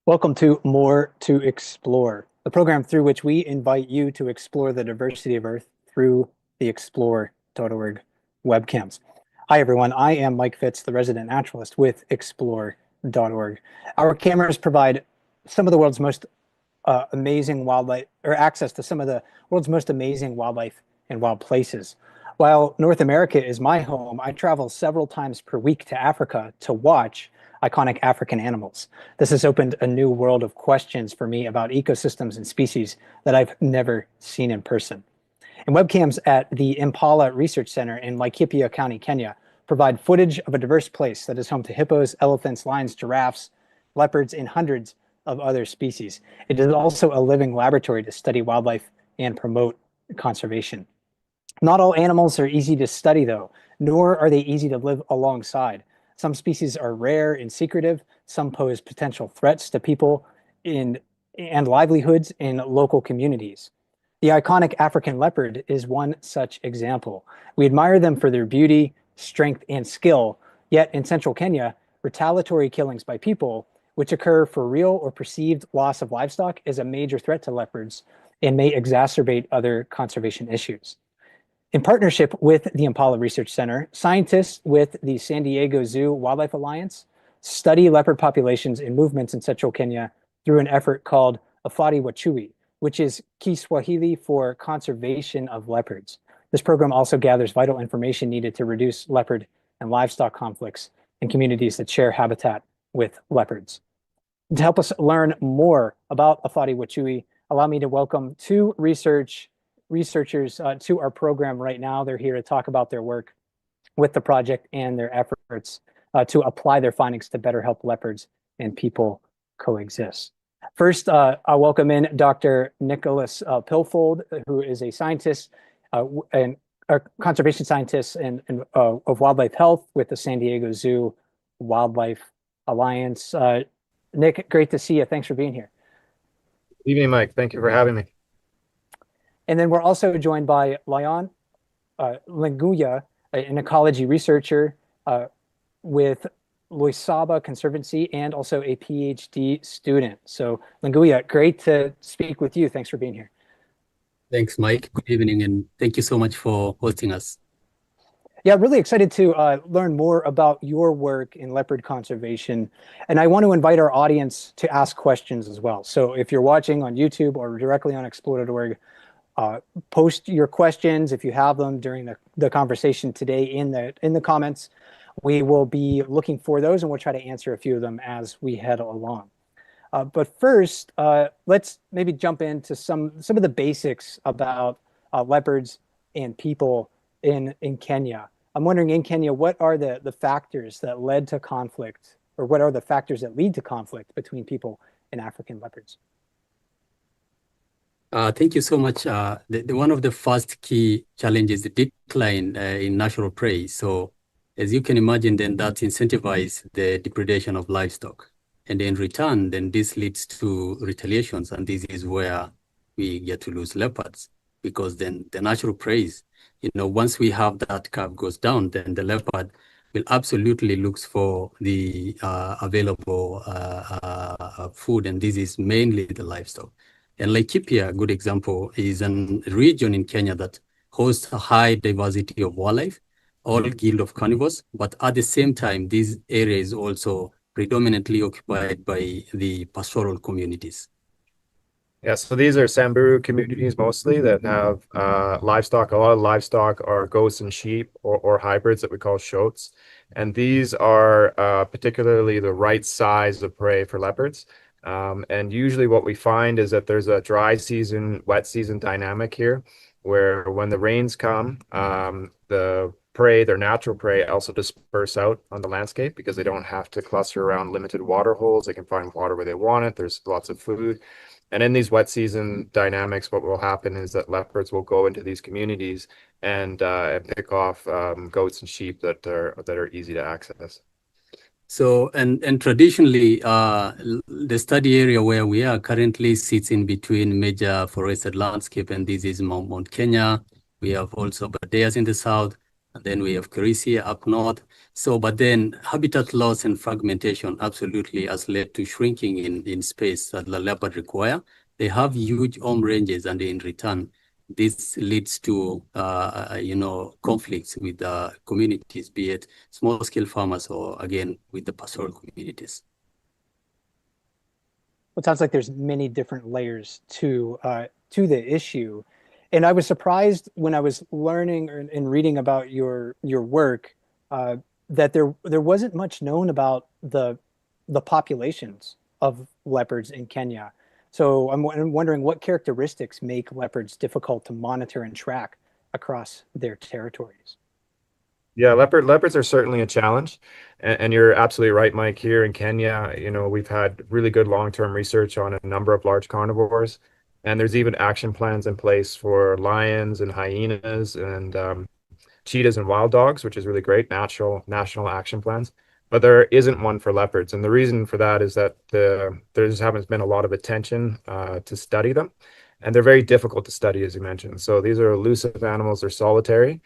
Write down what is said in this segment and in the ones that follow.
Welcome to More to Explore, the program through which we invite you to explore the diversity of Earth through the explore.org webcams. Hi, everyone. I am Mike Fitz, the resident naturalist with explore.org. Our cameras provide some of the world's most amazing wildlife, or access to some of the world's most amazing wildlife and wild places. While North America is my home, I travel several times per week to Africa to watch iconic African animals. This has opened a new world of questions for me about ecosystems and species that I've never seen in person. And webcams at the Mpala Research Centre in Laikipia County, Kenya, provide footage of a diverse place that is home to hippos, elephants, lions, giraffes, leopards, and hundreds of other species. It is also a living laboratory to study wildlife and promote conservation. Not all animals are easy to study, though, nor are they easy to live alongside. Some species are rare and secretive. Some pose potential threats to people and livelihoods in local communities. The iconic African leopard is one such example. We admire them for their beauty, strength, and skill, yet in central Kenya, retaliatory killings by people, which occur for real or perceived loss of livestock, is a major threat to leopards and may exacerbate other conservation issues. In partnership with the Mpala Research Centre, scientists with the San Diego Zoo Wildlife Alliance study leopard populations and movements in central Kenya through an effort called Uhifadhi Wa Chui, which is Kiswahili for conservation of leopards. This program also gathers vital information needed to reduce leopard and livestock conflicts in communities that share habitat with leopards. To help us learn more about Uhifadhi Wa Chui, allow me to welcome two researchers to our program right now. They're here to talk about their work with the project and their efforts to apply their findings to better help leopards and people coexist. First, I'll welcome in Dr. Nicholas Pilfold, who is a scientist and a conservation scientist of wildlife health with the San Diego Zoo Wildlife Alliance. Nick, great to see you. Thanks for being here. Good evening, Mike. Thank you for having me. And then we're also joined by Laiyon Lenguya, an ecology researcher with Loisaba Conservancy and also a PhD student. So Lenguya, great to speak with you. Thanks for being here. Thanks, Mike. Good evening, and thank you so much for hosting us. Yeah, really excited to learn more about your work in leopard conservation. And I want to invite our audience to ask questions as well. So if you're watching on YouTube or directly on explore.org, post your questions if you have them during the conversation today in the comments. We will be looking for those, and we'll try to answer a few of them as we head along. But first, let's maybe jump into some of the basics about leopards and people in Kenya. I'm wondering, in Kenya, what are the factors that led to conflict, or what are the factors that lead to conflict between people and African leopards? Thank you so much. One of the first key challenges, the decline in natural prey. So as you can imagine, then that incentivizes the depredation of livestock. And in return, then this leads to retaliations. And this is where we get to lose leopards, because then the natural prey, once we have that curve goes down, then the leopard will absolutely look for the available food. And this is mainly the livestock. And Laikipia, a good example, is a region in Kenya that hosts a high diversity of wildlife, all guild of carnivores, but at the same time, this area is also predominantly occupied by the pastoral communities. Yeah, so these are Samburu communities mostly that have livestock. A lot of livestock are goats and sheep or hybrids that we call shoats. And these are particularly the right size of prey for leopards. And usually what we find is that there's a dry season, wet season dynamic here, where when the rains come, the prey, their natural prey, also disperse out on the landscape because they don't have to cluster around limited water holes. They can find water where they want it. There's lots of food. And in these wet season dynamics, what will happen is that leopards will go into these communities and pick off goats and sheep that are easy to access. So, and traditionally, the study area where we are currently sits in between major forested landscape, and this is Mount Kenya. We have also Badeas in the south, And then we have Carisia up north. So, but then habitat loss and fragmentation absolutely has led to shrinking in space that the leopard require. They have huge home ranges, and in return, this leads to conflicts with the communities, be it small-scale farmers or again with the pastoral communities. Well, it sounds like there's many different layers to the issue, and I was surprised when I was learning and reading about your work that there wasn't much known about the populations of leopards in Kenya. So I'm wondering what characteristics make leopards difficult to monitor and track across their territories. Yeah, leopards are certainly a challenge, and you're absolutely right, Mike. Here in Kenya, we've had really good long-term research on a number of large carnivores, and there's even action plans in place for lions and hyenas and cheetahs and wild dogs, which is really great, national action plans. But there isn't one for leopards, and the reason for that is that there just haven't been a lot of attention to study them, and they're very difficult to study, as you mentioned. So these are elusive animals; they're solitary.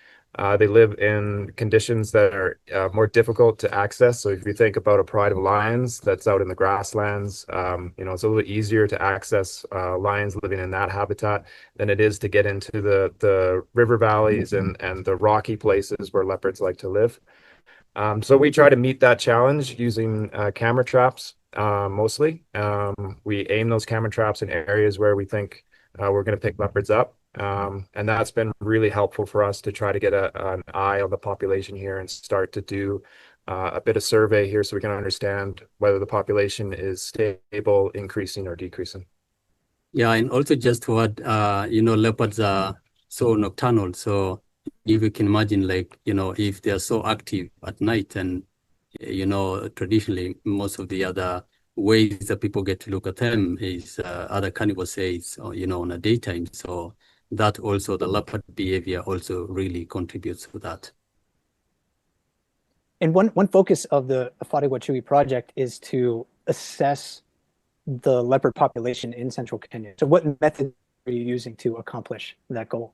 They live in conditions that are more difficult to access. So if you think about a pride of lions that's out in the grasslands, it's a little easier to access lions living in that habitat than it is to get into the river valleys and the rocky places where leopards like to live. So we try to meet that challenge using camera traps mostly. We aim those camera traps in areas where we think we're going to pick leopards up. And that's been really helpful for us to try to get an eye on the population here and start to do a bit of survey here so we can understand whether the population is stable, increasing, or decreasing. Yeah, and also just to add, leopards are so nocturnal. So if you can imagine, if they're so active at night, and, traditionally, most of the other ways that people get to look at them is other carnivores say it's, on a daytime. So that also, the leopard behavior also really contributes to that. And one focus of the Uhifadhi Wa Chui project is to assess the leopard population in central Kenya. So what method are you using to accomplish that goal?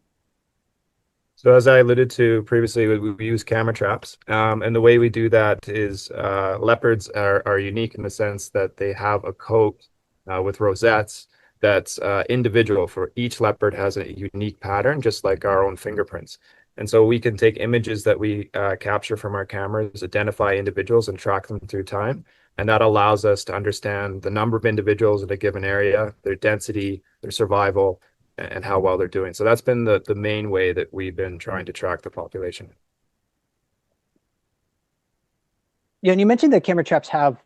So as I alluded to previously, we use camera traps. And the way we do that is leopards are unique in the sense that they have a coat with rosettes that's individual for each leopard, has a unique pattern, just like our own fingerprints. And so we can take images that we capture from our cameras, identify individuals, and track them through time. And that allows us to understand the number of individuals in a given area, their density, their survival, and how well they're doing. So that's been the main way that we've been trying to track the population. Yeah, and you mentioned that camera traps have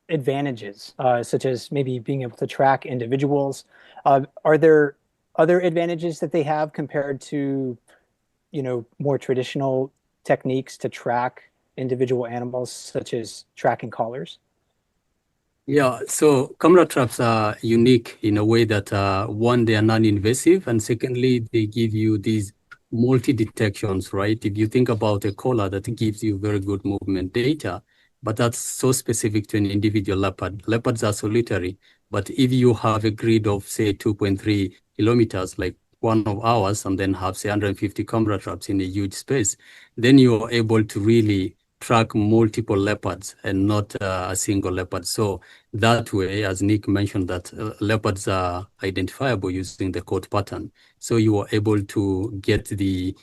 advantages, such as maybe being able to track individuals. Are there other advantages that they have compared to, more traditional techniques to track individual animals, such as tracking collars? Yeah, so camera traps are unique in a way that one, they are non-invasive, and secondly, they give you these multi-detections, right? If you think about a collar that gives you very good movement data, but that's so specific to an individual leopard. Leopards are solitary, but if you have a grid of, say, 2.3 kilometers, like one of ours, and then have, say, 150 camera traps in a huge space, then you're able to really track multiple leopards and not a single leopard. So that way, as Nick mentioned, that leopards are identifiable using the coat pattern. So you are able to get the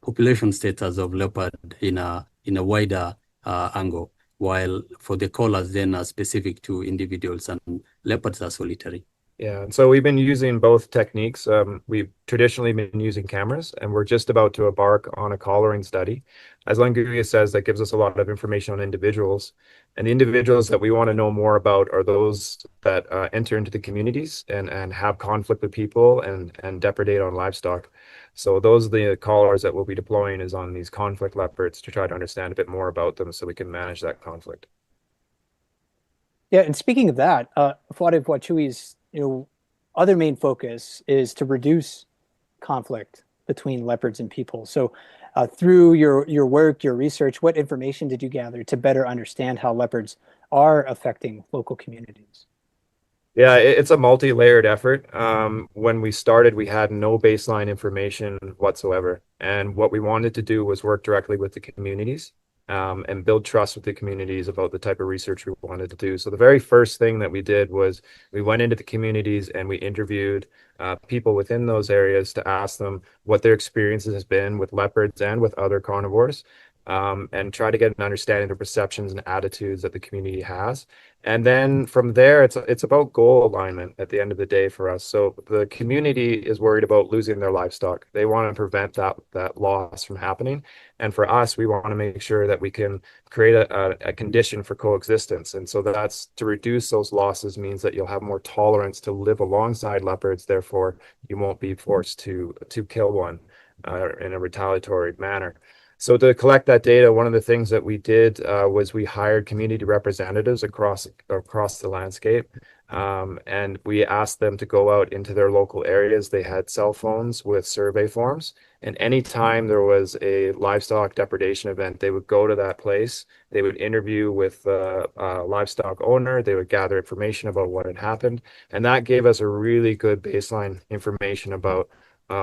population status of leopard in a wider angle, while for the collars then are specific to individuals, and leopards are solitary. Yeah, and so we've been using both techniques. We've traditionally been using cameras, and we're just about to embark on a collaring study. As Lenguya says, that gives us a lot of information on individuals. And the individuals that we want to know more about are those that enter into the communities and have conflict with people and depredate on livestock. So those are the collars that we'll be deploying, is on these conflict leopards, to try to understand a bit more about them so we can manage that conflict. Yeah, and speaking of that, Uhifadhi Wa Chui's other main focus is to reduce conflict between leopards and people. So through your work, your research, what information did you gather to better understand how leopards are affecting local communities? Yeah, it's a multi-layered effort. When we started, we had no baseline information whatsoever. And what we wanted to do was work directly with the communities, and build trust with the communities about the type of research we wanted to do. So the very first thing that we did was we went into the communities and we interviewed people within those areas to ask them what their experiences has been with leopards and with other carnivores, and try to get an understanding of the perceptions and attitudes that the community has. And then from there, it's about goal alignment at the end of the day for us. So the community is worried about losing their livestock. They want to prevent that loss from happening. And for us, we want to make sure that we can create a condition for coexistence. And so that's to reduce those losses means that you'll have more tolerance to live alongside leopards. Therefore, you won't be forced to kill one in a retaliatory manner. So to collect that data, one of the things that we did was we hired community representatives across the landscape, and we asked them to go out into their local areas. They had cell phones with survey forms, and anytime there was a livestock depredation event, they would go to that place. They would interview with the livestock owner. They would gather information about what had happened, and that gave us a really good baseline information about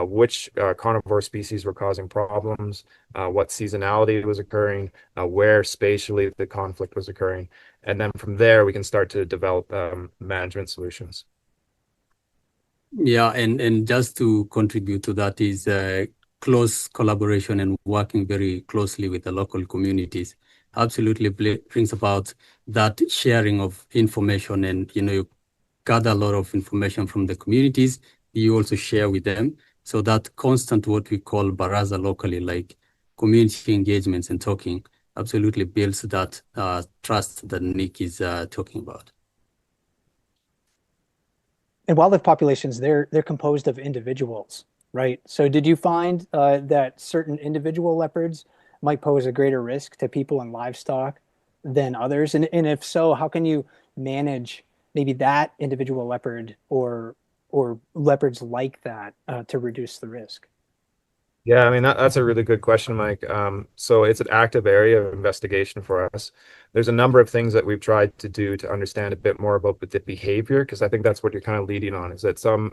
which carnivore species were causing problems, what seasonality was occurring, where spatially the conflict was occurring. And then from there, we can start to develop management solutions. Yeah, and just to contribute to that is close collaboration and working very closely with the local communities absolutely brings about that sharing of information. And, you gather a lot of information from the communities, you also share with them. So that constant, what we call baraza locally, like community engagements and talking, absolutely builds that trust that Nick is talking about. And wildlife populations, they're composed of individuals, right? So did you find that certain individual leopards might pose a greater risk to people and livestock than others? And if so, how can you manage maybe that individual leopard or leopards like that to reduce the risk? Yeah, I mean, that's a really good question, Mike. So it's an active area of investigation for us. There's a number of things that we've tried to do to understand a bit more about the behavior, because I think that's what you're kind of leading on, is that some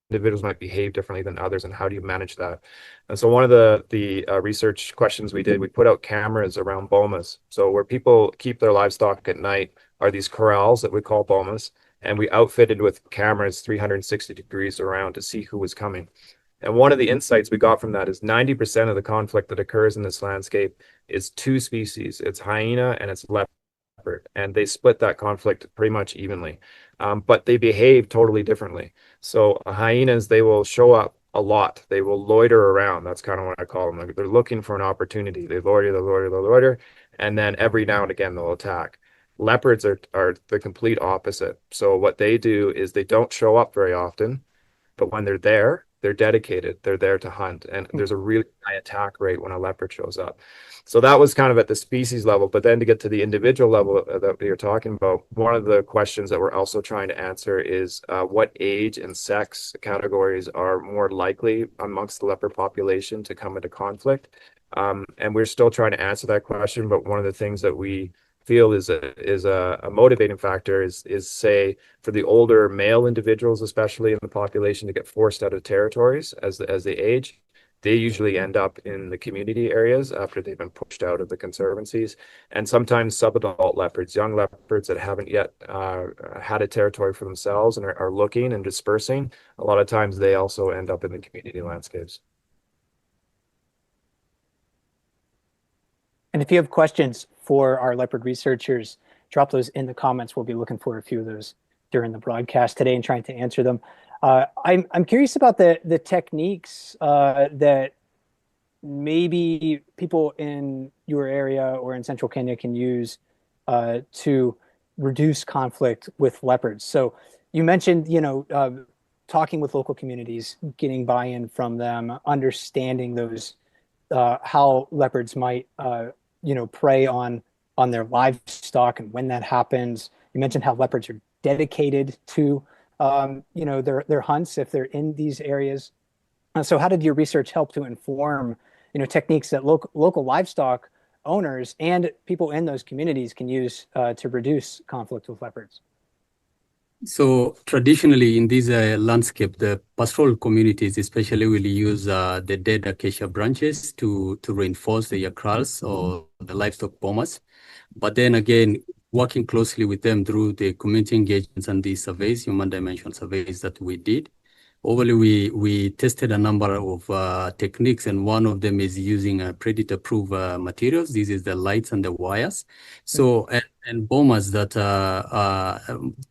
individuals might behave differently than others, and how do you manage that? And so one of the research questions we did, we put out cameras around bomas. So where people keep their livestock at night are these corrals that we call bomas, and we outfitted with cameras 360 degrees around to see who was coming. And one of the insights we got from that is 90% of the conflict that occurs in this landscape is two species. It's hyena and it's leopard. And they split that conflict pretty much evenly. But they behave totally differently. So hyenas, they will show up a lot. They will loiter around. That's kind of what I call them. Like, they're looking for an opportunity. They loiter, they loiter, they loiter. And then every now and again, they'll attack. Leopards are the complete opposite. So what they do is they don't show up very often. But when they're there, they're dedicated. They're there to hunt. And there's a really high attack rate when a leopard shows up. So that was kind of at the species level. But then to get to the individual level that you're talking about, one of the questions that we're also trying to answer is what age and sex categories are more likely amongst the leopard population to come into conflict. And we're still trying to answer that question. But one of the things that we feel is a motivating factor is say for the older male individuals, especially in the population, to get forced out of territories as they age. They usually end up in the community areas after they've been pushed out of the conservancies. And sometimes subadult leopards, young leopards that haven't yet had a territory for themselves and are looking and dispersing, a lot of times they also end up in the community landscapes. And if you have questions for our leopard researchers, drop those in the comments. We'll be looking for a few of those during the broadcast today and trying to answer them. I'm curious about the techniques that maybe people in your area or in Central Kenya can use to reduce conflict with leopards. So you mentioned, talking with local communities, getting buy-in from them, understanding those how leopards might prey on their livestock and when that happens. You mentioned how leopards are dedicated to their hunts if they're in these areas. So how did your research help to inform techniques that local livestock owners and people in those communities can use to reduce conflict with leopards? So traditionally in this landscape, the pastoral communities especially will use the dead acacia branches to reinforce the yakrals or the livestock bomas. But then again, working closely with them through the community engagements and the surveys, human dimension surveys that we did, overly we tested a number of techniques, and one of them is using predator-proof materials. This is the lights and the wires. So and bomas that are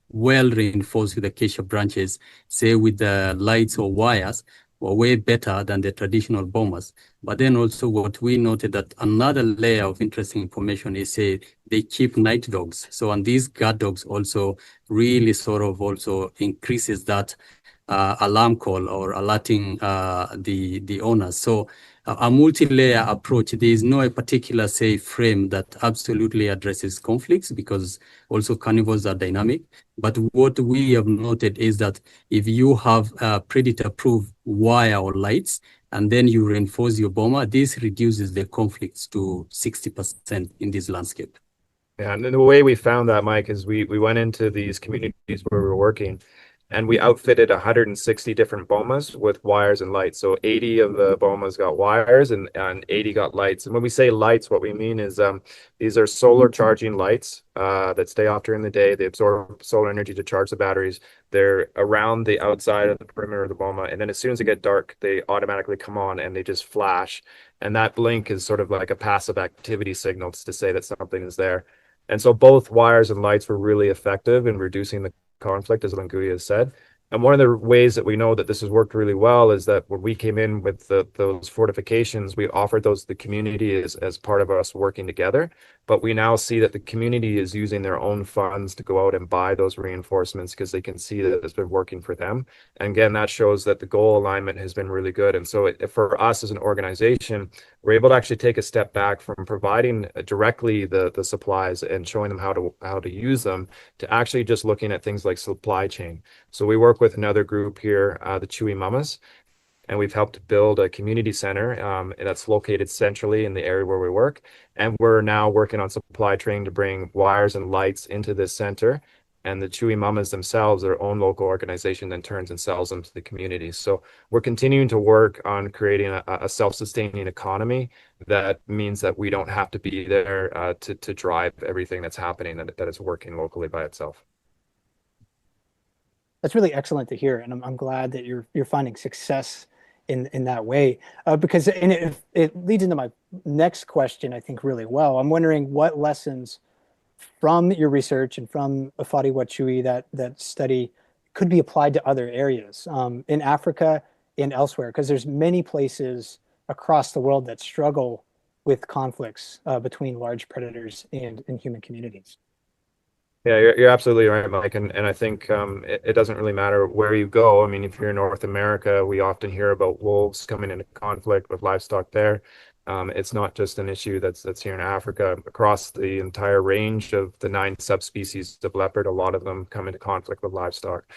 well reinforced with acacia branches, say with the lights or wires, were way better than the traditional bomas. But then also what we noted that another layer of interesting information is, say, they keep night dogs. So, and these guard dogs also really sort of also increases that alarm call or alerting the owners. So a multi-layer approach, there is no particular, say, frame that absolutely addresses conflicts, because also carnivores are dynamic. But what we have noted is that if you have predator-proof wire or lights, and then you reinforce your boma, this reduces the conflicts to 60% in this landscape. Yeah, and then the way we found that, Mike, is we went into these communities where we were working, and we outfitted 160 different bomas with wires and lights. So 80 of the bomas got wires and 80 got lights. And when we say lights, what we mean is these are solar charging lights that stay off during the day. They absorb solar energy to charge the batteries. They're around the outside of the perimeter of the boma. And then as soon as it gets dark, they automatically come on and they just flash. And that blink is sort of like a passive activity signal to say that something is there. And so both wires and lights were really effective in reducing the conflict, as Lenguya has said. And one of the ways that we know that this has worked really well is that when we came in with those fortifications, we offered those to the community as part of us working together. But we now see that the community is using their own funds to go out and buy those reinforcements because they can see that it's been working for them. And again, that shows that the goal alignment has been really good. And so for us as an organization, we're able to actually take a step back from providing directly the supplies and showing them how to use them, to actually just looking at things like supply chain. So we work with another group here, the Chui Mamas, and we've helped build a community center that's located centrally in the area where we work. And we're now working on supply chain to bring wires and lights into this center. And the Chui Mamas themselves, their own local organization, then turns and sells them to the community. So we're continuing to work on creating a self-sustaining economy. That means that we don't have to be there to drive everything that's happening, that it's working locally by itself. That's really excellent to hear, and I'm glad that you're finding success in that way, because it leads into my next question, I think, really well. I'm wondering what lessons from your research and from Uhifadhi Wa Chui, that study, could be applied to other areas in Africa and elsewhere, because there's many places across the world that struggle with conflicts between large predators and human communities. Yeah, you're absolutely right, Mike. And I think it doesn't really matter where you go. I mean, if you're in North America, we often hear about wolves coming into conflict with livestock there. It's not just an issue that's here in Africa. Across the entire range of the 9 subspecies of leopard, a lot of them come into conflict with livestock.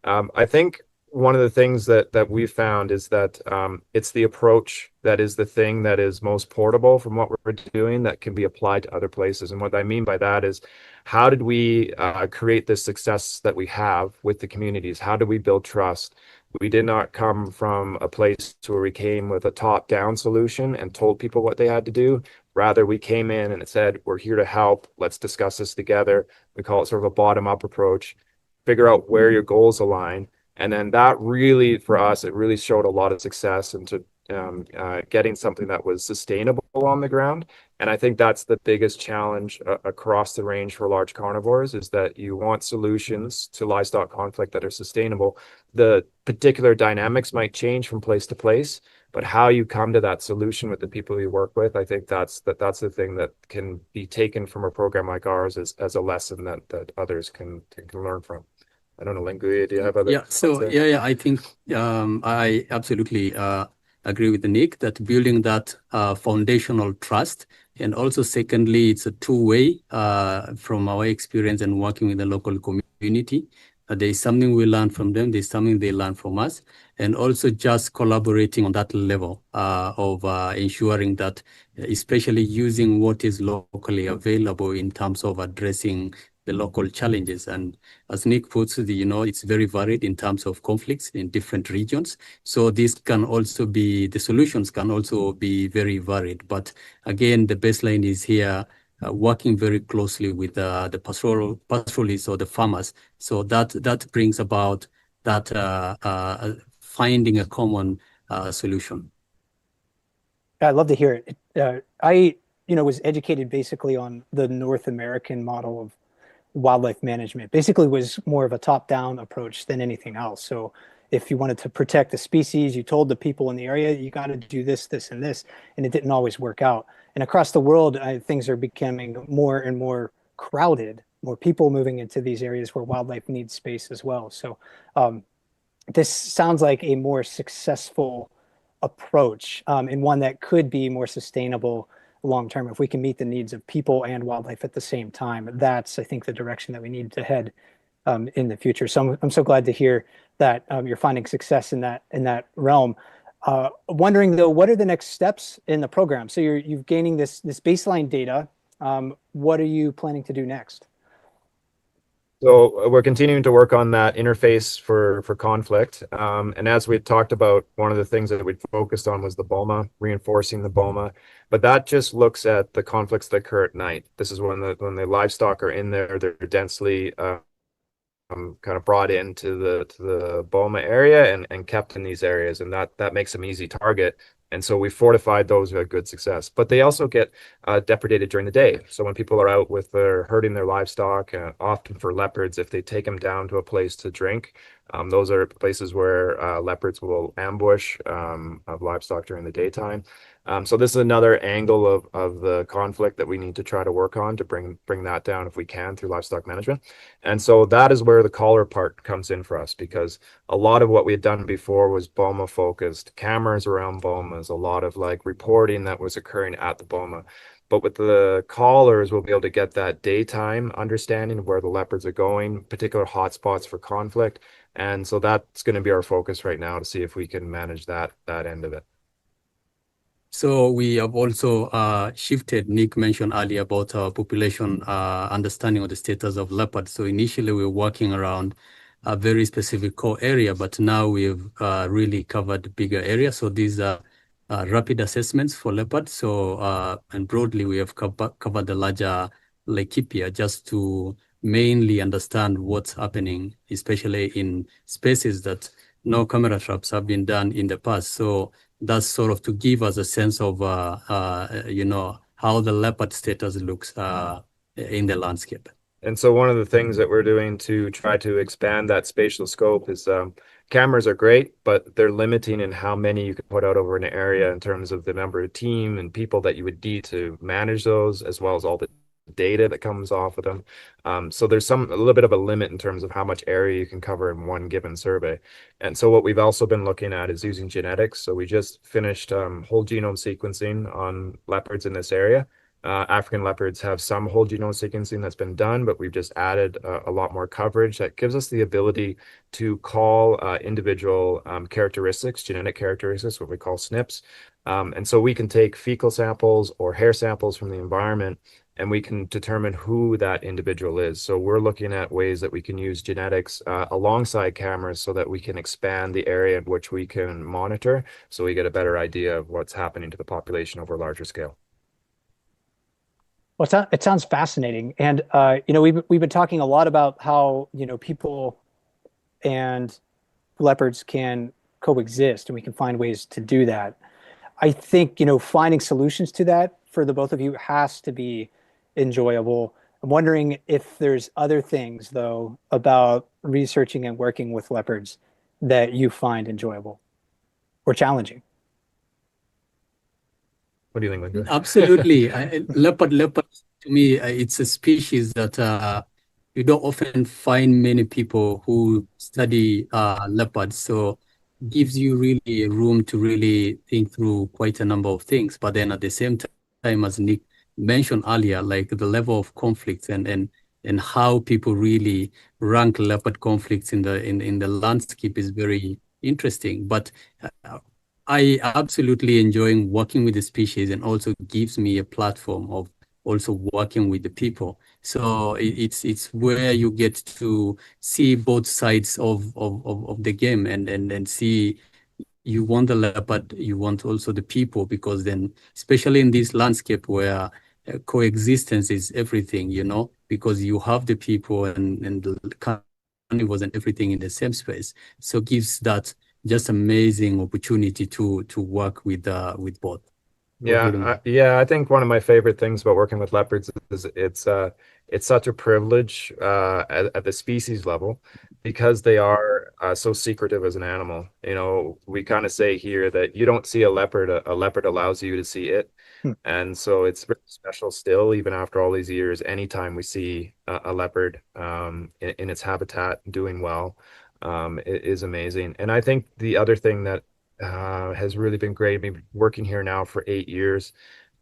I think one of the things that we've found is that it's the approach that is the thing that is most portable from what we're doing that can be applied to other places. And what I mean by that is, how did we create this success that we have with the communities? How do we build trust? We did not come from a place where we came with a top-down solution and told people what they had to do. Rather, we came in and it said, we're here to help. Let's discuss this together. We call it sort of a bottom-up approach. Figure out where your goals align. And then that really, for us, it really showed a lot of success into getting something that was sustainable on the ground. And I think that's the biggest challenge across the range for large carnivores, is that you want solutions to livestock conflict that are sustainable. The particular dynamics might change from place to place, but how you come to that solution with the people you work with, I think that's the thing that can be taken from a program like ours as a lesson that others can learn from. I don't know, Lenguya, do you have other? Yeah, so yeah, I think I absolutely agree with Nick that building that foundational trust, and also secondly, it's a two-way from our experience and working with the local community. There's something we learn from them, there's something they learn from us, and also just collaborating on that level of ensuring that, especially using what is locally available in terms of addressing the local challenges. And as Nick puts it, it's very varied in terms of conflicts in different regions. So this can also be, the solutions can also be very varied. But again, the baseline is here, working very closely with the pastoralists or the farmers. So that brings about that finding a common solution. I'd love to hear it. I was educated basically on the North American model of wildlife management. Basically was more of a top-down approach than anything else. So if you wanted to protect the species, you told the people in the area, you got to do this, this, and this, and it didn't always work out. And across the world, things are becoming more and more crowded, more people moving into these areas where wildlife needs space as well. So this sounds like a more successful approach, and one that could be more sustainable long term if we can meet the needs of people and wildlife at the same time. That's, I think, the direction that we need to head in the future. So I'm so glad to hear that you're finding success in that realm. Wondering though, what are the next steps in the program? So you've gaining this baseline data. What are you planning to do next? So we're continuing to work on that interface for conflict. And as we talked about, one of the things that we focused on was the boma, reinforcing the boma. But that just looks at the conflicts that occur at night. This is when the livestock are in there, they're densely kind of brought into the boma area and kept in these areas, and that makes them easy target. And so we fortified those with good success. But they also get depredated during the day. So when people are out herding their livestock, often for leopards, if they take them down to a place to drink, those are places where leopards will ambush of livestock during the daytime. So this is another angle of the conflict that we need to try to work on to bring that down if we can through livestock management. And so that is where the collar part comes in for us, because a lot of what we had done before was boma focused, cameras around bomas, a lot of like reporting that was occurring at the boma. But with the collars, we'll be able to get that daytime understanding of where the leopards are going, particular hotspots for conflict. And so that's going to be our focus right now, to see if we can manage that end of it. So we have also shifted. Nick mentioned earlier about our population understanding of the status of leopards. So initially we were working around a very specific core area, but now we've really covered bigger areas. So these are rapid assessments for leopards. So and broadly we have covered the larger Laikipia, just to mainly understand what's happening, especially in spaces that no camera traps have been done in the past. So that's sort of to give us a sense of, how the leopard status looks in the landscape. And so one of the things that we're doing to try to expand that spatial scope is cameras are great, but they're limiting in how many you can put out over an area in terms of the number of team and people that you would need to manage those, as well as all the data that comes off of them. So there's a little bit of a limit in terms of how much area you can cover in one given survey. And so what we've also been looking at is using genetics. So we just finished whole genome sequencing on leopards in this area. African leopards have some whole genome sequencing that's been done, but we've just added a lot more coverage that gives us the ability to call individual characteristics, genetic characteristics, what we call SNPs. And so we can take fecal samples or hair samples from the environment, and we can determine who that individual is. So we're looking at ways that we can use genetics alongside cameras so that we can expand the area in which we can monitor, so we get a better idea of what's happening to the population over a larger scale. Well, it sounds fascinating. And, we've been talking a lot about how, people and leopards can coexist, and we can find ways to do that. I think, finding solutions to that for the both of you has to be enjoyable. I'm wondering if there's other things, though, about researching and working with leopards that you find enjoyable or challenging. What do you think, Lenguya? Absolutely. Leopard, to me, it's a species that you don't often find many people who study leopards. So gives you really room to really think through quite a number of things. But then at the same time, as Nick mentioned earlier, like the level of conflicts and how people really rank leopard conflicts in the landscape is very interesting. But I absolutely enjoy working with the species, and also gives me a platform of also working with the people. So it's where you get to see both sides of the game and see you want the leopard, you want also the people, because then, especially in this landscape where coexistence is everything, because you have the people and the carnivores and everything in the same space. So gives that just amazing opportunity to work with both. I think one of my favorite things about working with leopards is it's such a privilege at the species level because they are so secretive as an animal. We kind of say here that you don't see a leopard, a leopard allows you to see it. Hmm. And so it's very special still, even after all these years, anytime we see a leopard in its habitat doing well, it is amazing. And I think the other thing that has really been great. I've been working here now for 8 years.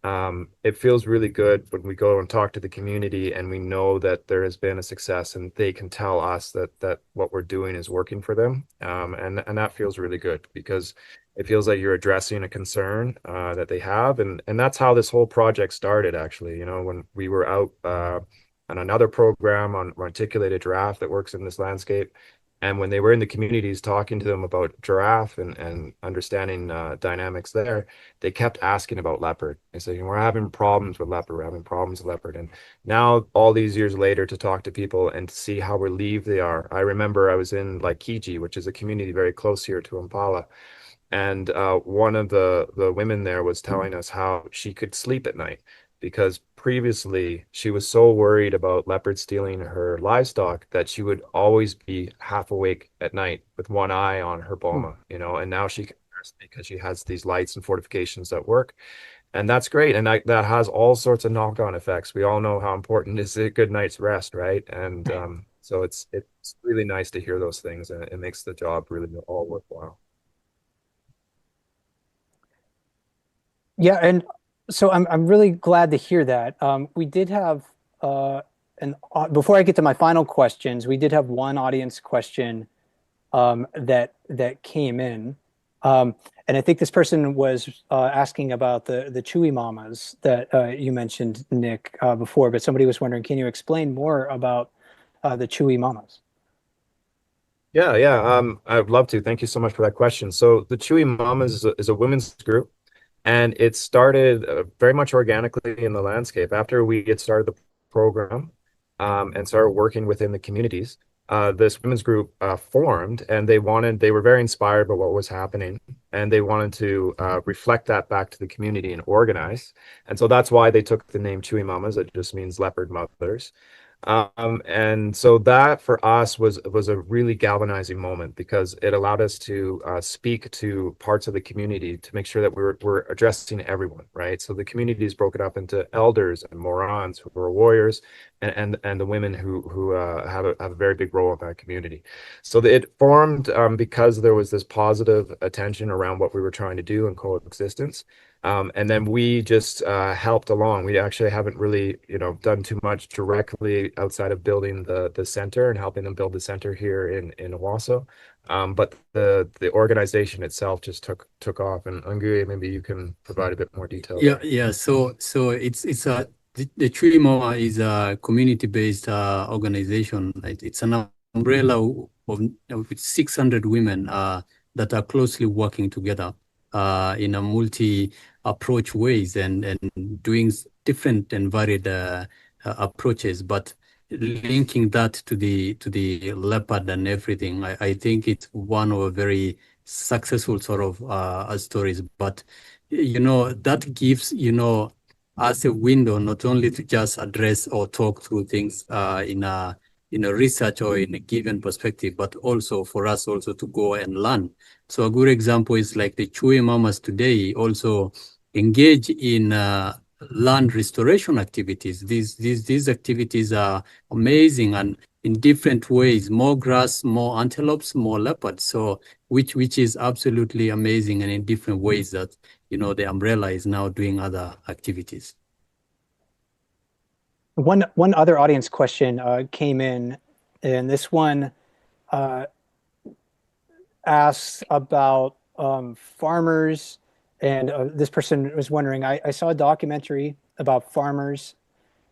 It feels really good when we go and talk to the community and we know that there has been a success and they can tell us that what we're doing is working for them. And that feels really good because it feels like you're addressing a concern that they have. And that's how this whole project started, actually. When we were out on another program on articulated giraffe that works in this landscape. And when they were in the communities talking to them about giraffe and understanding dynamics there, they kept asking about leopard. They said, we're having problems with leopard, we're having problems with leopard. And now, all these years later, to talk to people and to see how relieved they are. I remember I was in like Kiji, which is a community very close here to Mpala. And one of the women there was telling us how she could sleep at night because previously she was so worried about leopards stealing her livestock that she would always be half awake at night with one eye on her boma, and now she can rest because she has these lights and fortifications that work. And that's great. And that has all sorts of knock-on effects. We all know how important is a good night's rest, right? And so it's really nice to hear those things, and it makes the job really all worthwhile. Yeah, and so I'm really glad to hear that. We did have before I get to my final questions, we did have one audience question that came in, and I think this person was asking about the Chewy mamas that you mentioned, Nick, before. But somebody was wondering, can you explain more about the Chewy mamas? Yeah. I'd love to. Thank you so much for that question. So the Chewy Mamas is a women's group. And it started very much organically in the landscape. After we had started the program and started working within the communities, this women's group formed, and they were very inspired by what was happening, and they wanted to reflect that back to the community and organize. And so that's why they took the name Chewy Mamas. It just means leopard mothers. And so that for us was a really galvanizing moment because it allowed us to speak to parts of the community to make sure that we're addressing everyone, right? So the community is broken up into elders and morons who are warriors, and the women who have a very big role in that community. So it formed because there was this positive attention around what we were trying to do in coexistence. And then we just helped along. We actually haven't really, done too much directly outside of building the center and helping them build the center here in Owasso. But the organization itself just took off. And Nguye, maybe you can provide a bit more detail. Yeah. So it's the Chulimo is a community-based organization. It's an umbrella of 600 women that are closely working together in a multi-approach ways and doing different and varied approaches, but linking that to the leopard and everything. I think it's one of a very successful sort of stories, but that gives us a window not only to just address or talk through things in a research or in a given perspective, but also for us also to go and learn. So a good example is like the Chewy mamas today also engage in land restoration activities. These activities are amazing and in different ways, more grass, more antelopes, more leopards. So which is absolutely amazing, and in different ways that the umbrella is now doing other activities. One other audience question came in, and this one asks about farmers, and this person was wondering, I saw a documentary about farmers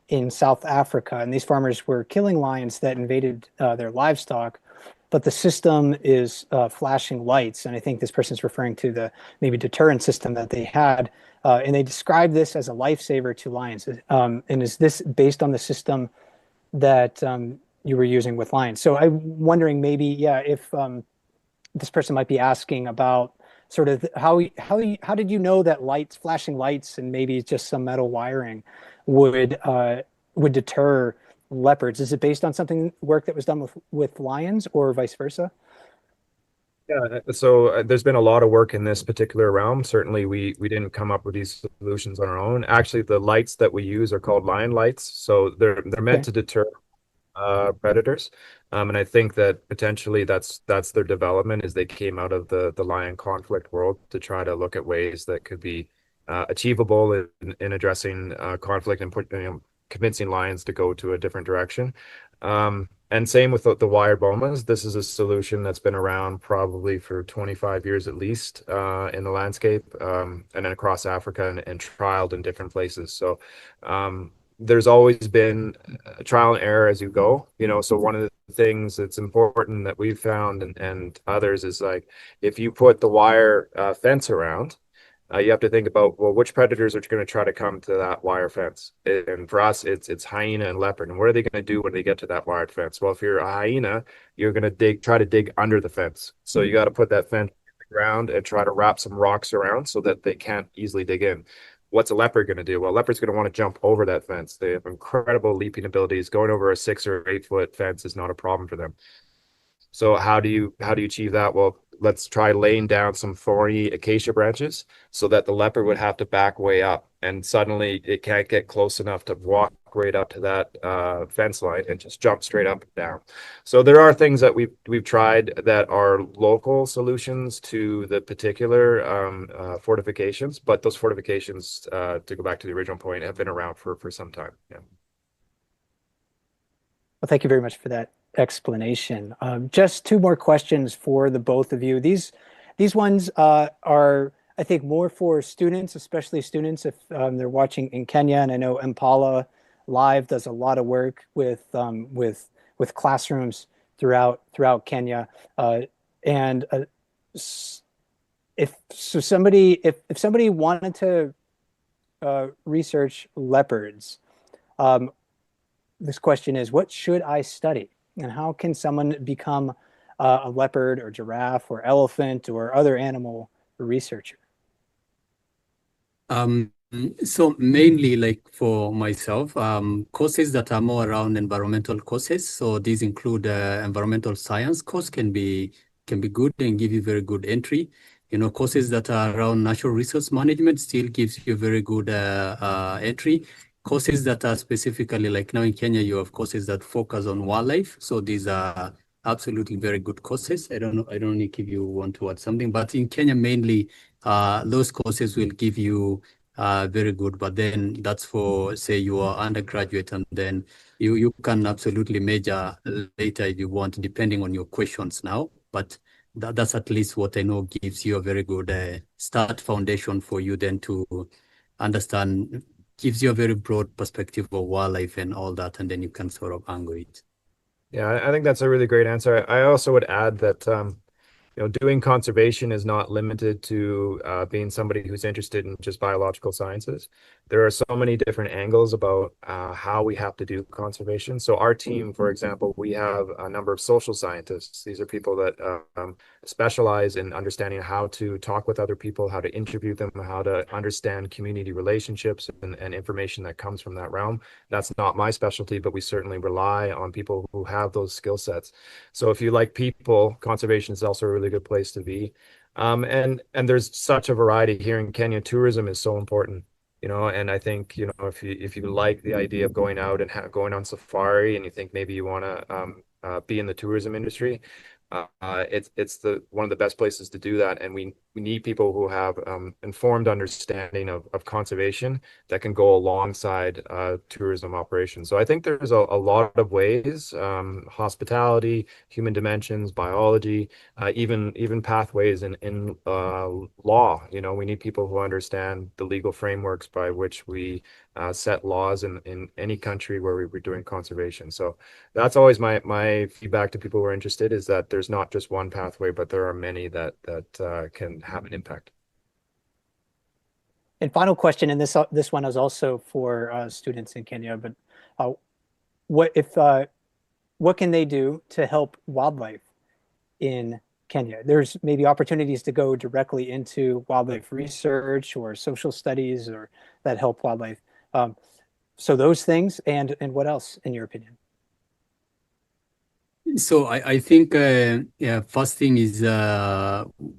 in South Africa, and these farmers were killing lions that invaded their livestock, but the system is flashing lights, and I think this person's referring to the maybe deterrent system that they had, and they describe this as a lifesaver to lions. And is this based on the system that you were using with lions? So I'm wondering maybe, yeah, if this person might be asking about sort of how did you know that flashing lights, and maybe just some metal wiring would deter leopards? Is it based on something work that was done with lions, or vice versa? Yeah, so there's been a lot of work in this particular realm. Certainly, we didn't come up with these solutions on our own. Actually, the lights that we use are called lion lights, so they're meant Okay. to deter predators. And I think that potentially that's their development, is they came out of the lion conflict world to try to look at ways that could be achievable in addressing conflict and convincing lions to go to a different direction. And same with the wired bomas. This is a solution that's been around probably for 25 years at least in the landscape, and then across Africa, and trialed in different places. So there's always been trial and error as you go, so one of the things that's important that we've found, and others, is like, if you put the wire fence around, you have to think about, well, which predators are going to try to come to that wire fence? And for us, it's hyena and leopard. And what are they going to do when they get to that wired fence? Well, if you're a hyena, you're going to try to dig under the fence. So you got to put that fence in the ground and try to wrap some rocks around so that they can't easily dig in. What's a leopard going to do? Well, leopard's going to want to jump over that fence. They have incredible leaping abilities. Going over a 6 or 8 foot fence is not a problem for them. So how do you achieve that? Well, let's try laying down some thorny acacia branches so that the leopard would have to back way up, and suddenly it can't get close enough to walk right up to that fence line and just jump straight up and down. So there are things that we've tried that are local solutions to the particular fortifications, but those fortifications, to go back to the original point, have been around for some time. Yeah. Well, thank you very much for that explanation. Just two more questions for the both of you. These ones are, I think, more for students, especially students if they're watching in Kenya. And I know Mpala Live does a lot of work with classrooms throughout Kenya. And if somebody wanted to research leopards, this question is, what should I study? And how can someone become a leopard or giraffe or elephant or other animal researcher? So mainly, like for myself, courses that are more around environmental courses. So these include environmental science course can be good and give you very good entry. Courses that are around natural resource management still gives you very good entry. Courses that are specifically, like now in Kenya, you have courses that focus on wildlife. So these are absolutely very good courses. I don't know if you want to add something, but in Kenya mainly, those courses will give you very good. But then that's for, say, you are undergraduate, and then you can absolutely major later if you want, depending on your questions now. But that's at least what I know gives you a very good start foundation for you then to understand, gives you a very broad perspective of wildlife and all that, and then you can sort of angle it. Yeah, I think that's a really great answer. I also would add that doing conservation is not limited to being somebody who's interested in just biological sciences. There are so many different angles about how we have to do conservation. So our team, for example, we have a number of social scientists. These are people that specialize in understanding how to talk with other people, how to interview them, how to understand community relationships and information that comes from that realm. That's not my specialty, but we certainly rely on people who have those skill sets. So if you like people, conservation is also a really good place to be. And there's such a variety here in Kenya. Tourism is so important, and I think, if you like the idea of going out and going on safari, and you think maybe you want to be in the tourism industry, it's one of the best places to do that. And we we need people who have informed understanding of conservation that can go alongside tourism operations. So I think there's a lot of ways, hospitality, human dimensions, biology, even pathways in law. You know, we need people who understand the legal frameworks by which we set laws in any country where we're doing conservation. So that's always my feedback to people who are interested, is that there's not just one pathway, but there are many that can have an impact. And final question, and this one is also for students in Kenya, but what can they do to help wildlife in Kenya? There's maybe opportunities to go directly into wildlife research or social studies or that help wildlife. So those things, and what else, in your opinion? So I think, yeah, first thing is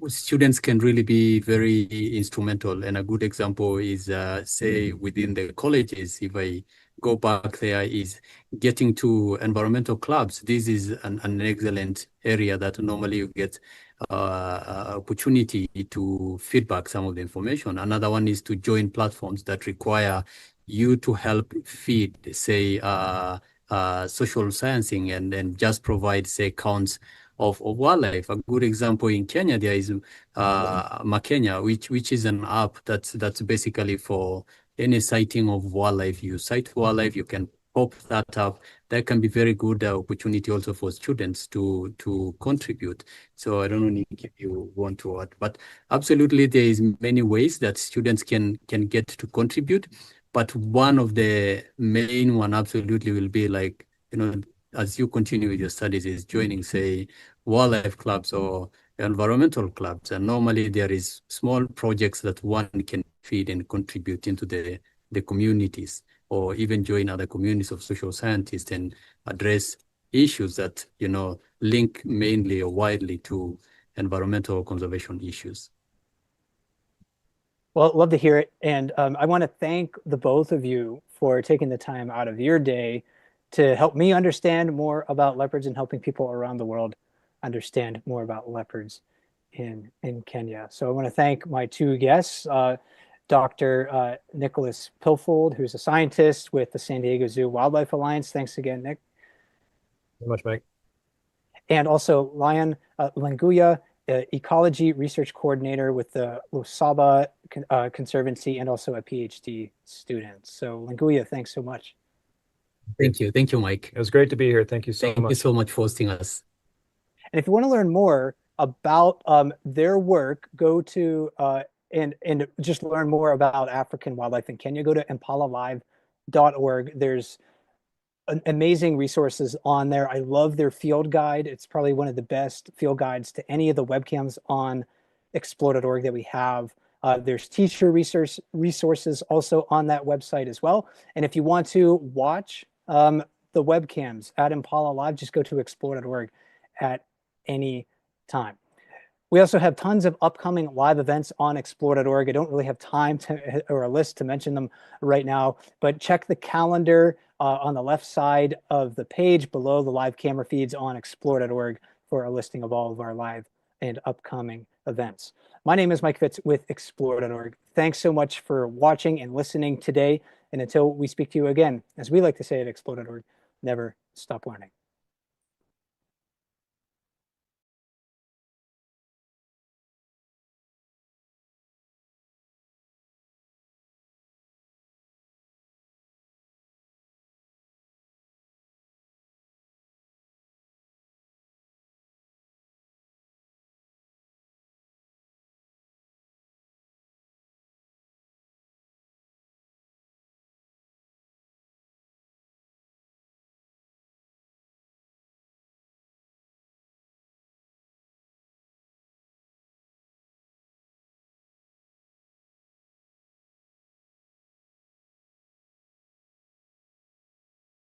students can really be very instrumental. And a good example is, say, within the colleges, if I go back there, is getting to environmental clubs. This is an excellent area that normally you get opportunity to feedback some of the information. Another one is to join platforms that require you to help feed, say, social sciencing and just provide, say, counts of wildlife. A good example in Kenya, there is Makenya, which is an app that's basically for any sighting of wildlife. You sight wildlife, you can pop that up. That can be very good opportunity also for students to contribute. So I don't know, Nick, if you want to add, but absolutely there is many ways that students can get to contribute. But one of the main one absolutely will be, like, you know, as you continue with your studies, is joining, say, wildlife clubs or environmental clubs. And normally there is small projects that one can feed and contribute into the communities, or even join other communities of social scientists and address issues that, you know, link mainly or widely to environmental conservation issues. Well, love to hear it. And I want to thank the both of you for taking the time out of your day to help me understand more about leopards and helping people around the world understand more about leopards in Kenya. So I want to thank my two guests, Dr. Nicholas Pilfold, who's a scientist with the San Diego Zoo Wildlife Alliance. Thanks again, Nick. Very much, Mike. And also Laiyon Lenguya, Ecology Research Coordinator with the Lusaba Conservancy, and also a PhD student. So Lenguya, thanks so much. Thank you. Thank you, Mike. It was great to be here. Thank you so much. Thank you so much for hosting us. And if you want to learn more about their work, go to and just learn more about African wildlife in Kenya, go to mpalalive.org. There's amazing resources on there. I love their field guide. It's probably one of the best field guides to any of the webcams on explore.org that we have. There's teacher resources also on that website as well. And if you want to watch the webcams at Mpala Live, just go to explore.org at any time. We also have tons of upcoming live events on explore.org. I don't really have time to, or a list to mention them right now, but check the calendar on the left side of the page below the live camera feeds on explore.org for a listing of all of our live and upcoming events. My name is Mike Fitz with explore.org. Thanks so much for watching and listening today. And until we speak to you again, as we like to say at explore.org, never stop learning.